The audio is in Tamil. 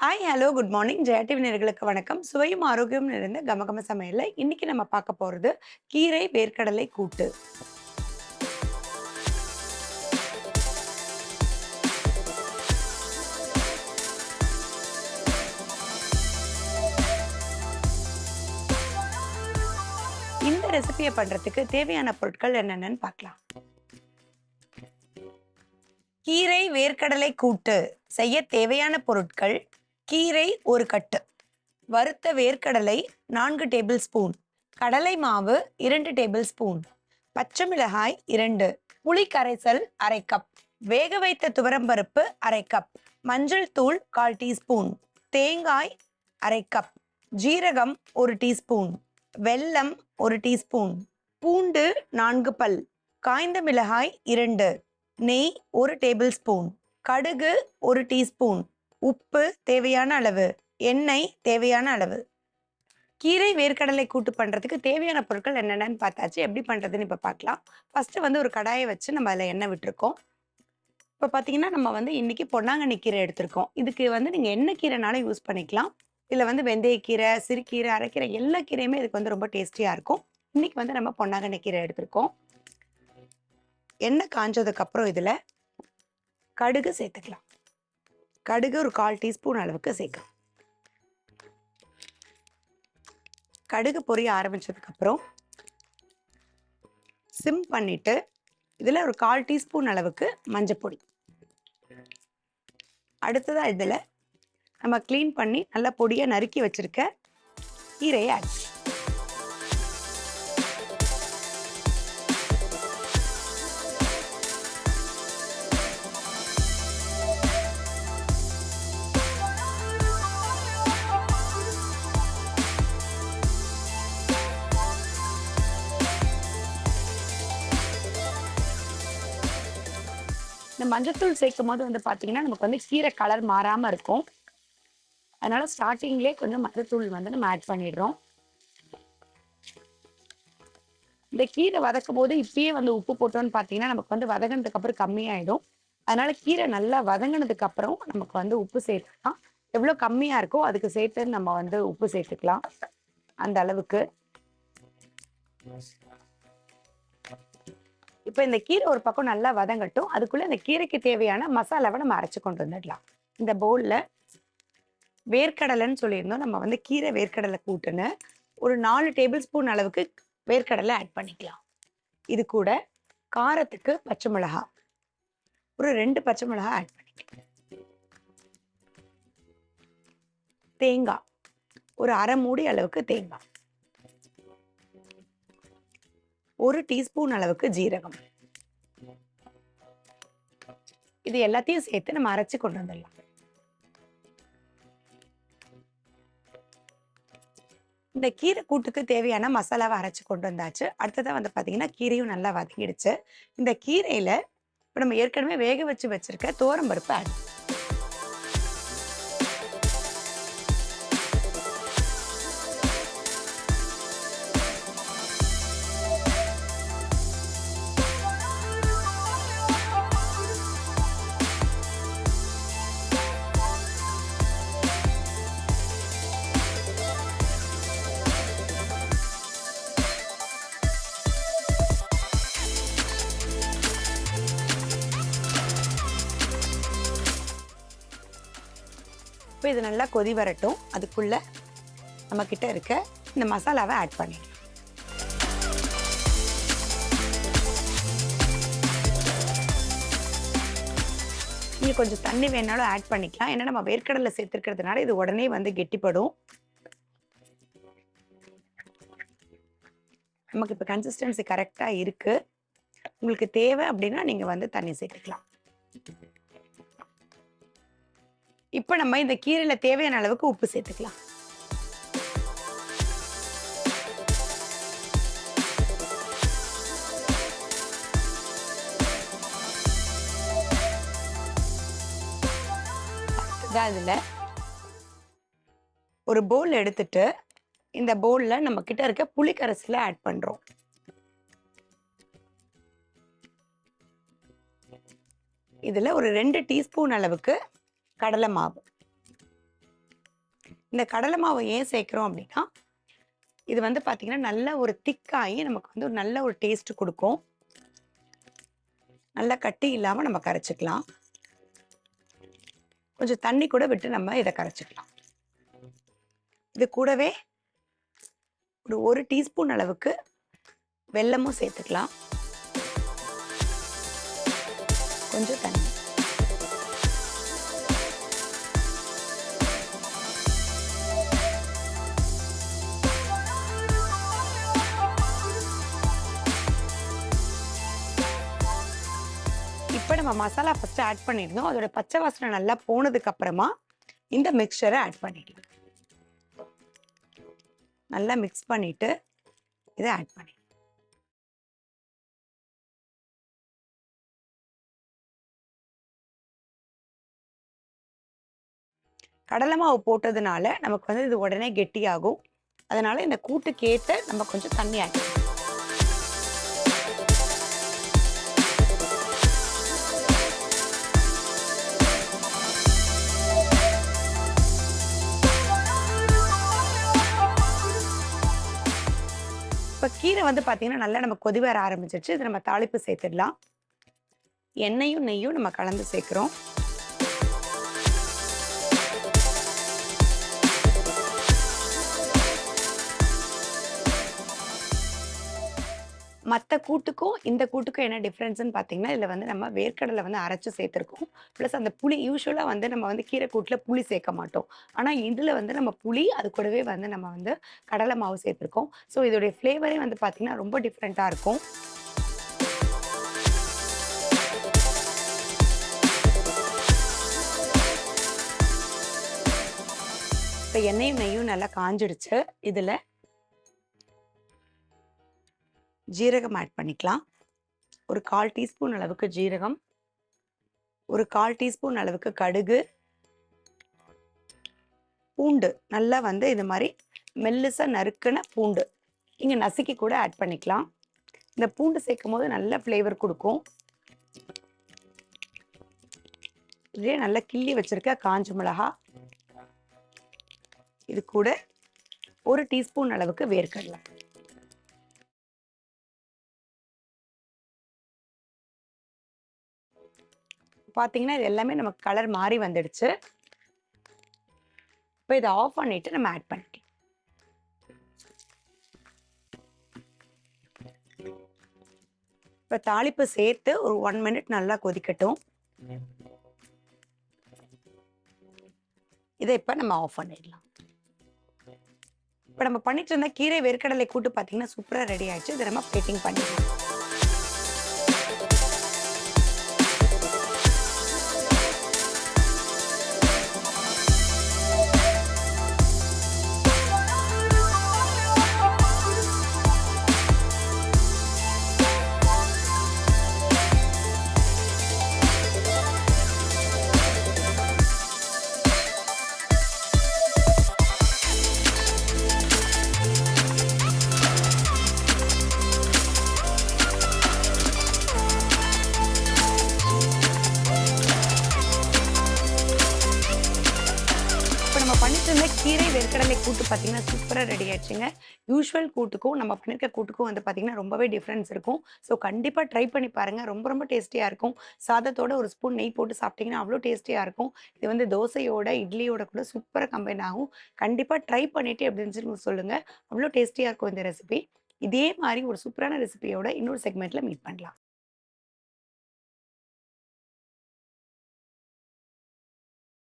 Hi, hello, good morning. Jaya TV நேயர்களுக்கு வணக்கம். சுவையும் ஆரோக்கியமும் நிறைந்த கமகம சமையல்ல இன்னைக்கு நம்ம பார்க்க போறது கீரை வேர்க்கடலை கூட்டு. இந்த ரெசிபியை பண்றதுக்கு தேவையான பொருட்கள் என்னென்னு பார்க்கலாம். கீரை வேர்க்கடலை கூட்டு செய்ய தேவையான பொருட்கள்: கீரை 1 கட்டு, வறுத்த வேர்க்கடலை 4 டேபிள் ஸ்பூன், கடலை மாவு 2 டேபிள் ஸ்பூன், பச்சை மிளகாய் 2, புளி கரைசல் 1/2 கப், வேக வைத்த துவரம்பருப்பு 1/2 கப், மஞ்சள் தூள் 1/4 டீஸ்பூன், தேங்காய் 1/2 கப், ஜீரகம் 1 டீஸ்பூன், வெல்லம் 1 டீஸ்பூன், பூண்டு 4 பல், காய்ந்த மிளகாய் 2, நெய் 1 டேபிள் ஸ்பூன், கடுகு 1 டீஸ்பூன், உப்பு தேவையான அளவு, எண்ணெய் தேவையான அளவு. கீரை வேர்க்கடலை கூட்டு பண்ணுறதுக்கு தேவையான பொருட்கள் என்னென்னு பார்த்தாச்சு. எப்படி பண்ணுறதுன்னு இப்போ பார்க்கலாம். ஃபஸ்ட்டு ஒரு கடாயை வச்சு நம்ம அதில் எண்ணெய் விட்டுருக்கோம். இப்போ பார்த்தீங்கன்னா நம்ம இன்றைக்கி பொன்னாங்கண்ணி கீரை எடுத்திருக்கோம். இதுக்கு நீங்கள் என்ன கீரைனாலும் யூஸ் பண்ணிக்கலாம். இதில் வெந்தயக்கீரை, சிறுகீரை, அரைக்கீரை எல்லா கீரையுமே இதுக்கு ரொம்ப டேஸ்டியாக இருக்கும். இன்றைக்கி நம்ம பொன்னாங்கண்ணி கீரை எடுத்திருக்கோம். எண்ணெய் காஞ்சதுக்கப்புறம் இதில் கடுகு சேர்த்துக்கலாம். கடுகு ஒரு 1/4 டீஸ்பூன் அளவுக்கு சேர்க்கலாம். கடுகு பொரிய ஆரம்பிச்சதுக்கப்புறம் சிம் பண்ணிட்டு இதில் ஒரு 1/4 டீஸ்பூன் அளவுக்கு மஞ்சப்பொடி. அடுத்ததாக இதில் நம்ம க்ளீன் பண்ணி நல்லா பொடியாக நறுக்கி வச்சிருக்க கீரையை ஆட். இந்த மஞ்சத்தூள் சேர்க்கும் போது பார்த்தீங்கன்னா நமக்கு கீரை கலர் மாறாமல் இருக்கும். அதனால ஸ்டார்டிங்லேயே கொஞ்சம் மஞ்சத்தூள் நம்ம ஆட் பண்ணிடுறோம். இந்த கீரை வதக்கும் போது இப்பயே உப்பு போட்டோன்னு பார்த்தீங்கன்னா நமக்கு வதங்கினதுக்கு அப்புறம் கம்மியாயிடும். அதனால கீரை நல்லா வதங்கினதுக்கு அப்புறம் நமக்கு உப்பு சேர்த்துக்கலாம். எவ்வளோ கம்மியாக இருக்கோ அதுக்கு சேர்த்து நம்ம உப்பு சேர்த்துக்கலாம். அந்த அளவுக்கு. இப்போ இந்த கீரை ஒரு பக்கம் நல்லா வதங்கட்டும். அதுக்குள்ள இந்த கீரைக்கு தேவையான மசாலாவை நம்ம அரைச்சு கொண்டு வந்துடலாம். இந்த பவுல்ல வேர்க்கடலைன்னு சொல்லியிருந்தோம். நம்ம கீரை வேர்க்கடலை கூட்டுன்னு ஒரு 4 டேபிள் ஸ்பூன் அளவுக்கு வேர்க்கடலை ஆட் பண்ணிக்கலாம். இது கூட காரத்துக்கு பச்சை மிளகா ஒரு 2 பச்சை மிளகா ஆட் பண்ணிக்கலாம். தேங்காய் ஒரு அரை மூடி அளவுக்கு தேங்காய், 1 டீஸ்பூன் அளவுக்கு ஜீரகம். இது எல்லாத்தையும் சேர்த்து நம்ம அரைச்சு கொண்டு வந்துடலாம். இந்த கீரை கூட்டுக்கு தேவையான மசாலாவை அரைச்சு கொண்டு வந்தாச்சு. அடுத்ததான் பார்த்தீங்கன்னா கீரையும் நல்லா வதங்கிடுச்சு. இந்த கீரையில இப்போ நம்ம ஏற்கனவே வேக வச்சு வச்சிருக்க துவரம்பருப்பு ஆட். இப்போ இது நல்லா கொதி வரட்டும். அதுக்குள்ள நம்ம கிட்ட இருக்க இந்த மசாலாவை ஆட் பண்ணிடலாம். நீங்க கொஞ்சம் தண்ணி வேணாலும் ஆட் பண்ணிக்கலாம். ஏன்னா நம்ம வேர்க்கடலை சேர்த்துக்கிறதுனால இது உடனே கெட்டிப்படும். நமக்கு இப்போ கன்சிஸ்டன்சி கரெக்டாக இருக்கு. உங்களுக்கு தேவை அப்படின்னா நீங்க தண்ணி சேர்த்துக்கலாம். இப்போ நம்ம இந்த கீரையில தேவையான அளவுக்கு உப்பு சேர்த்துக்கலாம். இதுல ஒரு பவுல் எடுத்துட்டு இந்த பவுல்ல நம்ம கிட்ட இருக்க புளி கரைசலை ஆட் பண்றோம். இதுல ஒரு 2 டீஸ்பூன் அளவுக்கு கடலை மாவு, இந்த கடலை மாவு ஏன் சேர்க்குறோம் அப்படின்னா, இது வந்து பார்த்தீங்கன்னா, நல்ல ஒரு திக்காகி நமக்கு வந்து ஒரு நல்ல ஒரு டேஸ்ட் குடுக்கும். நல்லா கட்டி இல்லாம நம்ம கரைச்சுக்கலாம். கொஞ்சம் தண்ணி கூட விட்டு நம்ம இத கரைச்சுக்கலாம். இது கூடவே ஒரு 1 டீஸ்பூன் அளவுக்கு வெல்லமும் சேர்த்துக்கலாம். கொஞ்சம் தண்ணி. இப்ப நம்ம மசாலா ஃபர்ஸ்ட் ஆட் பண்ணிருந்தோம். அதோட பச்சை வாசனை நல்லா போனதுக்கு அப்புறமா இந்த மிக்ஸ்சரை ஆட் பண்ணிடலாம். நல்லா மிக்ஸ் பண்ணிட்டு இத ஆட் பண்ணி கடலை மாவு போட்டதுனால நமக்கு வந்து இது உடனே கெட்டியாகும். அதனால இந்த கூட்டுக்கு ஏத்த நம்ம கொஞ்சம் தண்ணி ஆட் பண்ணணும். இப்ப கீரை வந்து பார்த்தீங்கன்னா, நல்லா நமக்கு கொதி வர ஆரம்பிச்சிருச்சு. இது நம்ம தாளிப்பு சேர்த்துடலாம். எண்ணெயும், நெய்யும் நம்ம கலந்து சேர்க்கிறோம். மத்த கூட்டுக்கும், இந்த கூட்டுக்கும் என்ன டிஃபரன்ஸ்ன்னு பார்த்தீங்கன்னா, இதுல வந்து நம்ம வேர்க்கடலை வந்து அரைச்சு சேர்த்துருக்கோம். பிளஸ் அந்த புளி யூசுவலா வந்து நம்ம வந்து கீரை கூட்டுல புளி சேர்க்க மாட்டோம். ஆனா இதுல வந்து நம்ம புளி, அது கூடவே வந்து நம்ம வந்து கடலை மாவு சேர்த்துருக்கோம். ஸோ இதோடைய ஃப்ளேவரே வந்து பார்த்தீங்கன்னா, ரொம்ப டிஃப்ரெண்ட்டா இருக்கும். இப்ப எண்ணெயும் நெய்யும் நல்லா காஞ்சிடுச்சு. இதுல ஜீரகம் ஆட் பண்ணிக்கலாம். ஒரு 1/4 டீஸ்பூன் அளவுக்கு ஜீரகம், ஒரு 1/4 டீஸ்பூன் அளவுக்கு கடுகு, பூண்டு நல்லா வந்து இது மாதிரி மெல்லிசா நறுக்குன பூண்டு நீங்க நசுக்கி கூட ஆட் பண்ணிக்கலாம். இந்த பூண்டு சேர்க்கும் போது நல்ல ஃப்ளேவர் கொடுக்கும். இதே நல்லா கிள்ளி வச்சிருக்க காஞ்ச மிளகாய், இது கூட 1 டீஸ்பூன் அளவுக்கு வேர்க்கடலை. பார்த்தீங்கன்னா இது எல்லாமே நமக்கு கலர் மாறி வந்துடுச்சு. இப்போ இதை ஆஃப் பண்ணிட்டு நம்ம ஆட் பண்ணிக்கலாம். இப்போ தாளிப்பு சேர்த்து ஒரு 1 மினிட் நல்லா கொதிக்கட்டும். இதை இப்போ நம்ம ஆஃப் பண்ணிடலாம். இப்போ நம்ம பண்ணிட்டு இருந்த கீரை வேர்க்கடலை கூட்டு பார்த்தீங்கன்னா சூப்பரா ரெடி ஆயிடுச்சு. இதை நம்ம பிளேட்டிங் பண்ணிடலாம். பண்ணிட்டு இருந்த கீரை வேர்க்கடலை கூட்டு பார்த்தீங்கன்னா சூப்பராக ரெடி ஆயிடுச்சுங்க. யூஷுவல் கூட்டுக்கும் நம்ம பண்ணியிருக்க கூட்டுக்கும் வந்து பார்த்தீங்கன்னா ரொம்பவே டிஃப்ரென்ஸ் இருக்கும். ஸோ கண்டிப்பாக ட்ரை பண்ணி பாருங்க. ரொம்ப ரொம்ப டேஸ்டியாக இருக்கும். சாதத்தோட ஒரு ஸ்பூன் நெய் போட்டு சாப்பிட்டீங்கன்னா அவ்வளோ டேஸ்டியாக இருக்கும். இது வந்து தோசையோட இட்லியோட கூட சூப்பராக கம்பைன் ஆகும். கண்டிப்பாக ட்ரை பண்ணிட்டு எப்படி இருந்துச்சுன்னு சொல்லுங்க. அவ்வளோ டேஸ்டியாக இருக்கும் இந்த ரெசிபி. இதே மாதிரி ஒரு சூப்பரான ரெசிபியோட இன்னொரு செக்மெண்ட்ல மீட் பண்ணலாம்.